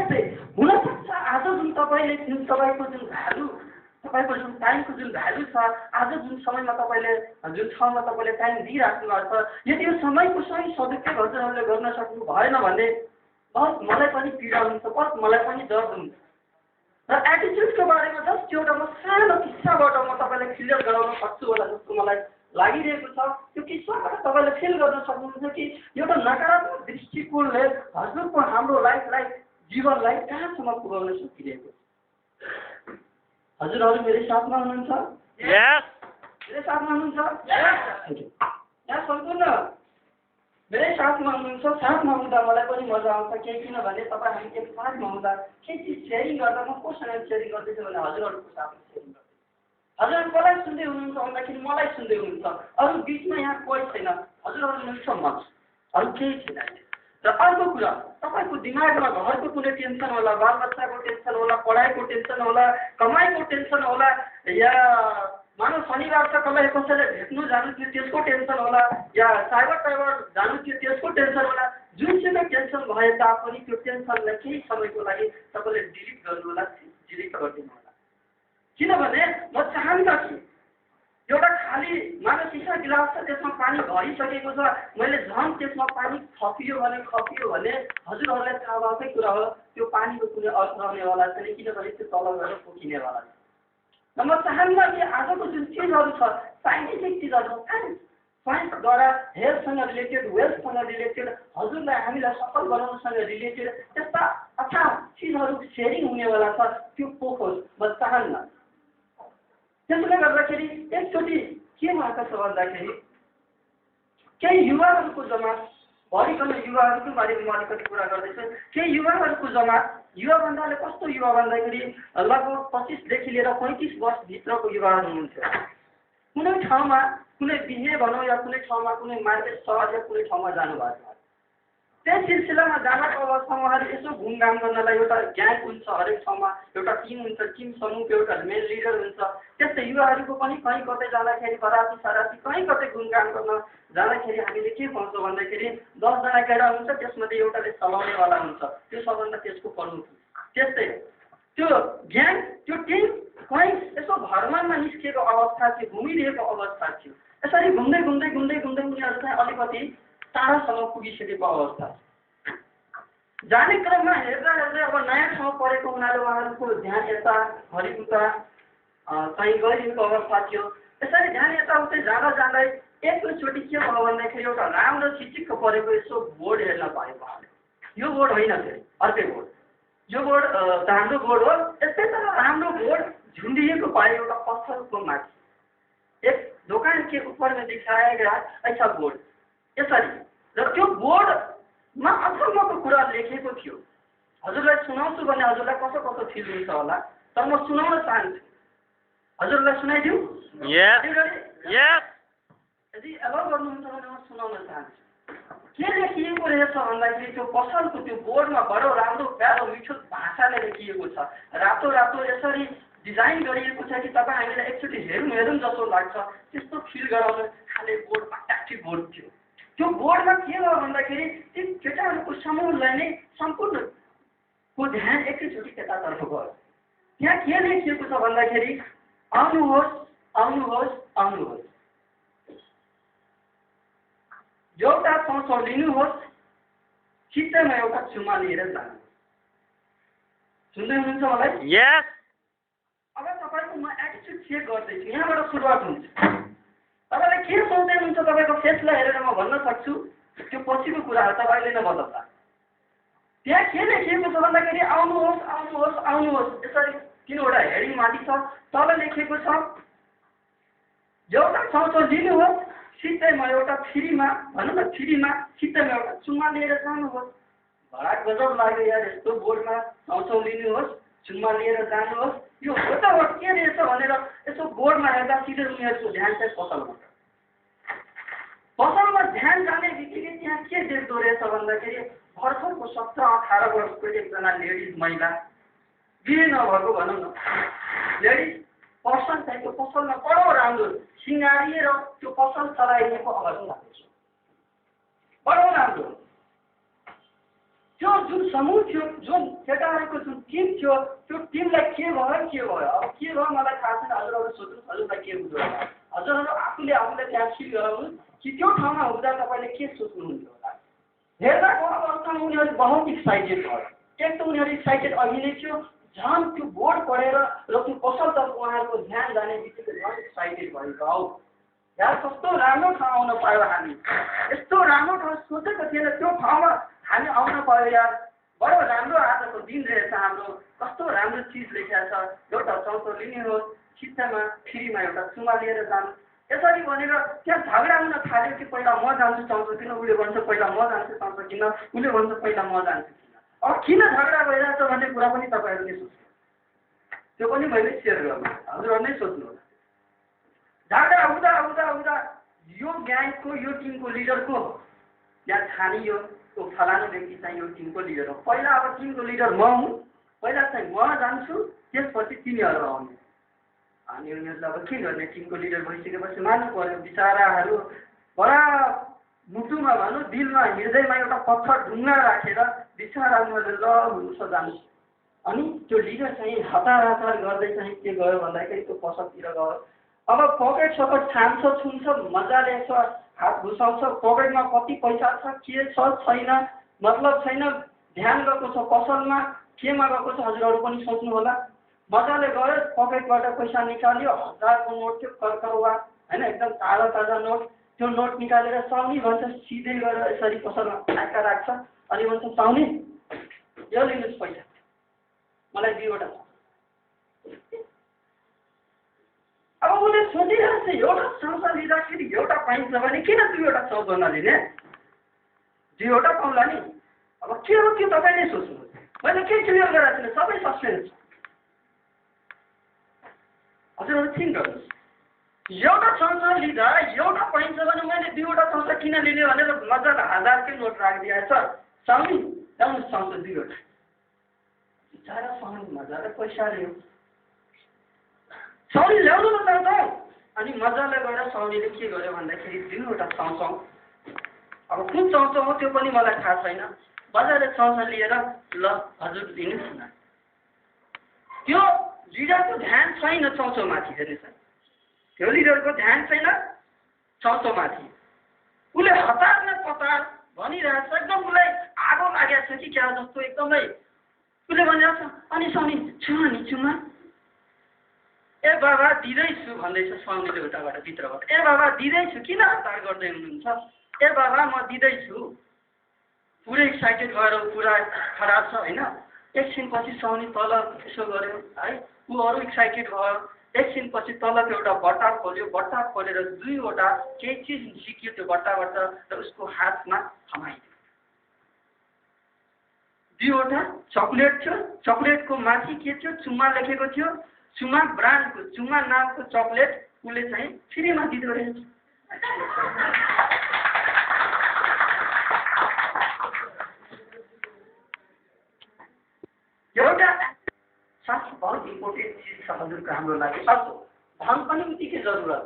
त्यस्तै हुनसक्छ आज जुन तपाईँले तपाईँको जुन भ्यालु तपाईँको जुन टाइमको जुन भ्यालु छ आज जुन समयमा तपाईँले जुन ठाउँमा तपाईँले टाइम दिइराख्नु भएको छ यदि यो समयको सही सदुपयोग हजुरहरूले गर्न सक्नु भएन भने बस मलाई पनि पीडा हुन्छ बस मलाई पनि दर्द हुन्छ र एटिच्युडको बारेमा जस्ट एउटा म सानो किस्साबाट म तपाईँलाई क्लियर गराउन सक्छु होला जस्तो मलाई लागिरहेको छ त्यो किस्साबाट तपाईँले फिल गर्न सक्नुहुन्छ कि एउटा नकारात्मक दृष्टिकोणले हजुरको हाम्रो लाइफलाई जीवनलाई कहाँसम्म पुर्याउन सकिरहेको छ हजुरहरू मेरो साथमा हुनुहुन्छ मेरो साथमा हुनुहुन्छ यहाँ सम्पूर्ण मेरै साथमा हुनुहुन्छ साथमा हुँदा मलाई पनि मजा आउँछ केही किनभने तपाईँ हामी एक साथमा हुँदा केही चिज सेयरिङ गर्दा म कोसँग सेयरिङ गर्दैछु भने हजुरहरूको साथमा सेयरिङ गर्दैछु हजुरहरू कसलाई सुन्दै हुनुहुन्छ भन्दाखेरि मलाई सुन्दै हुनुहुन्छ अरू बिचमा यहाँ कोही छैन हजुरहरू हुनुहुन्छ म अरू केही छैन र अर्को कुरा तपाईँको दिमागमा घरको कुनै टेन्सन होला बालबच्चाको टेन्सन होला पढाइको टेन्सन होला कमाइको टेन्सन होला या मानव शनिबार छ कसलाई कसैलाई भेट्नु जानु थियो त्यसको टेन्सन होला या साइबर जानु थियो त्यसको टेन्सन होला जुनसुकै टेन्सन भए तापनि त्यो टेन्सनलाई केही समयको लागि तपाईँले डिलिट गर्नु होला डिलिट गरिदिनु होला किनभने म चाहन्न कि एउटा खाली मानव सिसा गिलास छ त्यसमा पानी भरिसकेको छ मैले झन् त्यसमा पानी खपियो भने हजुरहरूलाई थाहा भएकै कुरा हो त्यो पानीको कुनै अर्थ रहनेवाला छैन किनभने त्यो तल गएर पोखिनेवाला छ र म चाहन्न कि आजको जुन चिजहरू छ साइन्टिफिक चिजहरू साइन्सद्वारा हेल्थसँग रिलेटेड वेल्थसँग रिलेटेड हजुरलाई हामीलाई सफल बनाउनसँग रिलेटेड त्यस्ता अच्छा चिजहरू सेयरिङ हुनेवाला छ त्यो पोखोस् म चाहन्न त्यसले गर्दाखेरि एकचोटि के भएको छ भन्दाखेरि केही युवाहरूको जमात भरिकन युवाहरूको बारेमा म अलिकति कुरा गर्दैछु केही युवाहरूको जमात युवा भन्दाले कस्तो युवा भन्दाखेरि लगभग 25 देखि लिएर 35 वर्षभित्रको युवाहरू हुनुहुन्थ्यो कुनै ठाउँमा कुनै बिहे भनौँ या कुनै ठाउँमा कुनै मार्केट सहर या कुनै ठाउँमा जानुभएको छ त्यस सिलसिलामा जानको अवस्थामा उहाँहरू यसो घुमघाम गर्नलाई एउटा ग्याङ हुन्छ हरेक ठाउँमा एउटा टिम हुन्छ टिम समूहको एउटा मेन लिडर हुन्छ त्यस्तै युवाहरूको पनि कहीँ कतै जाँदाखेरि बराती सराती कहीँ कतै घुमघाम गर्न जाँदाखेरि हामीले के पाउँछौँ भन्दाखेरि 10 जना केटा हुन्छ त्यसमध्ये एउटाले चलाउनेवाला हुन्छ त्यो सबभन्दा त्यसको प्रमुख त्यस्तै त्यो ग्याङ त्यो टिम कहीँ यसो भ्रमणमा निस्किएको अवस्था थियो घुमिरहेको अवस्था थियो यसरी घुम्दै घुम्दै घुम्दै घुम्दै उनीहरू चाहिँ अलिकति टाढासम्म पुगिसकेको अवस्था जाने क्रममा हेर्दा हेर्दै अब नयाँ ठाउँ परेको हुनाले उहाँहरूको ध्यान यता हरिउता चाहिँ गइरहेको अवस्था थियो यसरी ध्यान यताउतै जाँदा जाँदै एकैचोटि के भयो भन्दाखेरि एउटा राम्रो चिटिक्क परेको यसो बोर्ड हेर्न पायो उहाँले यो बोर्ड होइन फेरि अर्कै बोर्ड यो बोर्ड राम्रो बोर्ड हो यस्तै तर राम्रो बोर्ड झुन्डिएको पायो एउटा पत्थरको माथि एक दोकान के ऊपर में दिखाया गया ऐसा बोर्ड यसरी र त्यो बोर्डमा अचम्मको कुरा लेखेको थियो हजुरलाई सुनाउँछु भने हजुरलाई कस्तो कस्तो फिल हुन्छ होला तर म सुनाउन चाहन्छु हजुरलाई सुनाइदिऊ यदि एलाउ गर्नुहुन्छ भने म सुनाउन चाहन्छु के लेखिएको रहेछ भन्दाखेरि त्यो पसलको त्यो बोर्डमा बडो राम्रो प्यारो मिठो भाषाले लेखिएको छ रातो रातो यसरी डिजाइन गरिएको छ कि तपाईँ हामीलाई एकचोटि हेरौँ जस्तो लाग्छ त्यस्तो फिल गराउन खाले बोर्ड अट्र्याक्टिभ बोर्ड थियो त्यो बोर्डमा के भयो भन्दाखेरि ती केटाहरूको समूहलाई नै सम्पूर्णको ध्यान एकैचोटि केटातर्फ गयो त्यहाँ के लेखिएको छ भन्दाखेरि आउनुहोस् आउनुहोस् आउनुहोस् एउटा चौचौ लिनुहोस् चित्तमा एउटा चुम्मा लिएर जानुहोस् सुन्दै हुनुहुन्छ मलाई अब तपाईँको म एटिच्युड चेक गर्दैछु यहाँबाट सुरुवात हुन्छ तपाईँले के सोच्दै हुनुहुन्छ तपाईँको फेसलाई हेरेर म भन्न सक्छु त्यो पछिको कुराहरू तपाईँले नै बताउँदा त्यहाँ के लेखिएको छ भन्दाखेरि आउनुहोस् आउनुहोस् आउनुहोस् यसरी 3वटा हेडिङ माथि छ तल लेखिएको छ एउटा चौचौ लिनुहोस् सित्तैमा एउटा फ्रीमा भनौँ न फ्रीमा सित्तैमा एउटा चुम्मा लिएर जानुहोस् भडा गजब लाग्यो यार यस्तो बोर्डमा चौचौ लिनुहोस् चुम्मा लिएर जानुहोस् यो हो त हो के रहेछ भनेर यसो बोर्डमा हेर्दा सिधै उनीहरूको ध्यान चाहिँ पसलमा ध्यान जाने बित्तिकै त्यहाँ के देख्दो रहेछ भन्दाखेरि भर्खरको 17-18 वर्षको एकजना लेडिज महिला बिहे नभएको भनौँ न लेडिज पर्सन चाहिँ त्यो पसलमा बडो राम्रो सिँगारिएर त्यो पसल चलाइएको अवस्था बडो राम्रो त्यो जुन समूह थियो, जुन केटाहरूको जुन टिम थियो, त्यो टिमलाई के भयो अब के भयो मलाई थाहा छैन। हजुरहरू सोध्नुहोस् हजुरलाई के बुझ्यो होला। हजुरहरू आफूले त्यहाँ फिल गराउनु कि त्यो ठाउँमा हुँदा तपाईँले के सोच्नुहुन्थ्यो होला। हेर्दाको अवस्थामा उनीहरू बहुत एक्साइटेड भयो। एक त उनीहरू एक्साइटेड अघि नै थियो, झन् त्यो बोर्ड पढेर र त्यो पसलतर्फ उहाँहरूको ध्यान जाने बित्तिकै झन् एक्साइटेड भएको हौ। यार कस्तो राम्रो ठाउँ आउन पायो हामी, यस्तो राम्रो ठाउँ सोचेको थिएन, त्यो ठाउँमा हामी आउन पायो यार, बडो राम्रो आजको दिन रहेछ हाम्रो, कस्तो राम्रो चिज लेखेको छ। एउटा चौचो लिने हो, सित्तामा फ्रीमा एउटा चुमा लिएर जानु, यसरी भनेर त्यहाँ झगडा हुन थाल्यो कि पहिला म जान्छु चौचो किन, उसले भन्छ पहिला म जान्छु चौचो किन, उसले भन्छ पहिला म जान्छु किन। अब किन झगडा भइरहेछ भन्ने कुरा पनि तपाईँहरूले सोच्नु, त्यो पनि मैले सेयर गर्नु, हजुरहरू नै सोच्नु होला। झगडा हुँदा हुँदा हुँदा यो ग्याङको यो टिमको लिडर को हो यहाँ छानियो, त्यो फलानु व्यक्ति चाहिँ यो टिमको लिडर हो। पहिला अब टिमको लिडर म हुँ, पहिला चाहिँ म जान्छु, त्यसपछि तिनीहरू आउने। अनि उनीहरूले अब के गर्ने, टिमको लिडर भइसकेपछि मान्नु पर्यो। बिचराहरू बडा मुटुमा भनौँ दिलमा हृदयमा एउटा पत्थर ढुङ्गा राखेर बिचरा उनीहरूले ल हुन्छ जान्छ। अनि त्यो लिडर चाहिँ हतार गर्दै चाहिँ के गयो भन्दाखेरि त्यो पसलतिर गयो। अब पकेट सकेट छान्छ छुन्छ मजाले यसो हात घुसाउँछ, पकेटमा कति पैसा छ के छ छैन मतलब छैन, ध्यान गएको छ पसलमा केमा गएको छ हजुरहरू पनि सोच्नु होला। मजाले गयो पकेटबाट पैसा निकाल्यो, 1000 को नोट थियो कर्करवा होइन, एकदम ताजा ताजा नोट। त्यो नोट निकालेर साउनी भन्छ, सिधै गएर यसरी पसलमा आएका राख्छ। अनि भन्छ साउनी यो लिनुहोस् पैसा, मलाई 2वटा। अब उसले सोचिरहेको छ एउटा चौचो लिँदाखेरि एउटा पाइन्छ भने किन 2वटा चौचो नलिने, 2वटा पाउला नि। अब के हो त्यो तपाईँले सोच्नु, मैले केही क्लियर गराएको छैन, सबै सस्पेन्स। हजुरहरू थिङ्क गर्नुहोस्, एउटा चौचो लिँदा एउटा पाइन्छ भने मैले 2वटा चौचो किन लिने भनेर मजाले 1000 कै नोट राखिदिएछ। साउनी ल्याउनुहोस् चौचो 2वटा। बिचरा साउनी मजाले पैसा लियो, साउनी ल्याउनु न चौचो। अनि मजाले गएर साउनीले के गर्यो भन्दाखेरि 2वटा चौचो, अब कुन चौचो हो त्यो पनि मलाई थाहा छैन, मजाले चौचो लिएर ल हजुर दिनुहोस् न। त्यो लिडरको ध्यान छैन चौचोमाथि, हेर्नुहोस्, त्यो लिडरको ध्यान छैन चौचोमाथि। उसले हतार न पतार भनिरहेछ, एकदम उसलाई आगो लागेको छ कि क्या जस्तो एकदमै। उसले भनिरहेछ अनि साउनी चुमा नि चुमा, ए बाबा दिँदैछु भन्दैछ साउनीले उताबाट भित्रबाट। ए बाबा दिँदैछु, किन हतार गर्दै हुनुहुन्छ, ए बाबा म दिँदैछु। पुरै एक्साइटेड भएर पुरा खराब छ होइन। एकछिनपछि साउनी तल यसो गर्यो है, ऊ अरू एक्साइटेड भयो। एकछिनपछि तलको एउटा बट्टा खोल्यो, बट्टा खोलेर 2वटा केही चिज सिक्यो त्यो बट्टाबाट र उसको हातमा थमाइदियो। 2वटा चक्लेट थियो, चक्लेटको माथि के थियो, चुमा लेखेको थियो। चुमा ब्रान्डको, चुमा नामको चक्लेट उसले चाहिँ फ्रीमा दिँदो रहेछ। एउटा साथी बहुत इम्पोर्टेन्ट चिज छ हजुरको हाम्रो लागि। अर्को धन पनि उतिकै जरुरत,